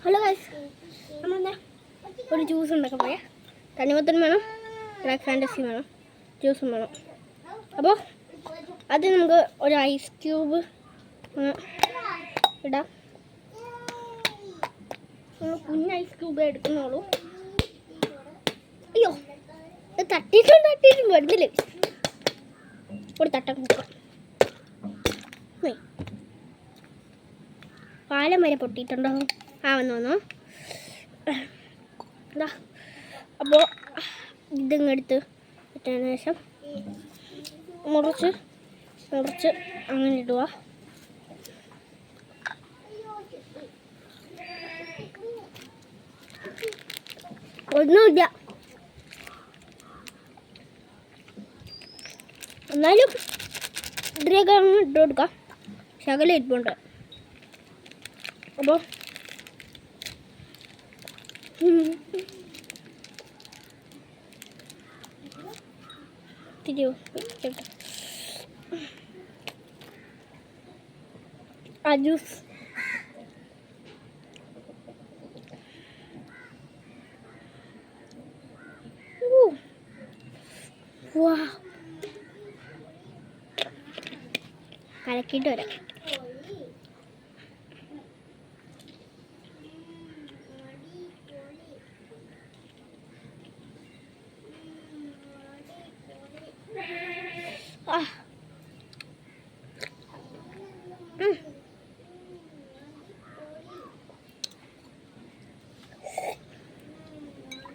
Hello guys, നമ്മളെന്താ ഒരു juice ഉണ്ടാക്കാൻ പോയാൽ തണ്ണിമത്തൻ വേണം, ബ്ലാക്ക് ഫാൻറ്റസി വേണം, ജ്യൂസും വേണം. അപ്പോൾ അത് നമുക്ക് ഒരു ഐസ് ക്യൂബ് ഇടാം. കുഞ്ഞ് ഐസ് ക്യൂബ് എടുക്കുന്നുള്ളൂ. അയ്യോ, തട്ടിയിട്ടും വരുന്നില്ലേ? ഒരു തട്ടം കൊടുക്കാം. പാലം വരെ പൊട്ടിയിട്ടുണ്ടോ? വന്നു. അപ്പോൾ ഇതിങ്ങെടുത്ത് ഇട്ടതിന് ശേഷം മുറിച്ച് അങ്ങനെ ഇടുക. ഒന്നുമില്ല, എന്നാലും ഇതിലേക്ക് ഇട്ട് കൊടുക്കാം. ശകലം ഇരിപ്പുണ്ട്. അപ്പോൾ ആ ജ്യൂസ് കലക്കിയിട്ട് വരാം.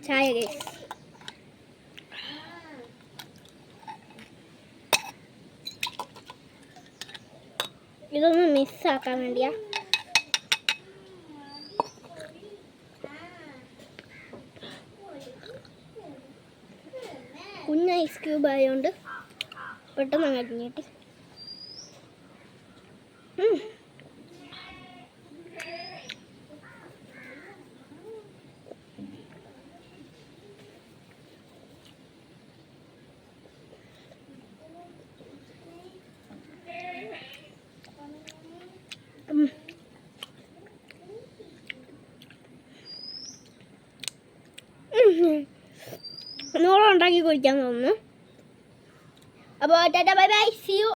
ചായ ഗൈസ്, ഇതൊന്ന് മിസ്സാക്കാൻ വേണ്ടിയാ. കുഞ്ഞ് ഐസ് ക്യൂബ് ആയതുകൊണ്ട് പെട്ടെന്ന് അങ്ങ് അരിഞ്ഞിട്ട് നോളം ഉണ്ടാക്കി കുടിക്കാൻ തോന്നുന്നു. അപ്പോൾ tata bye bye, see U.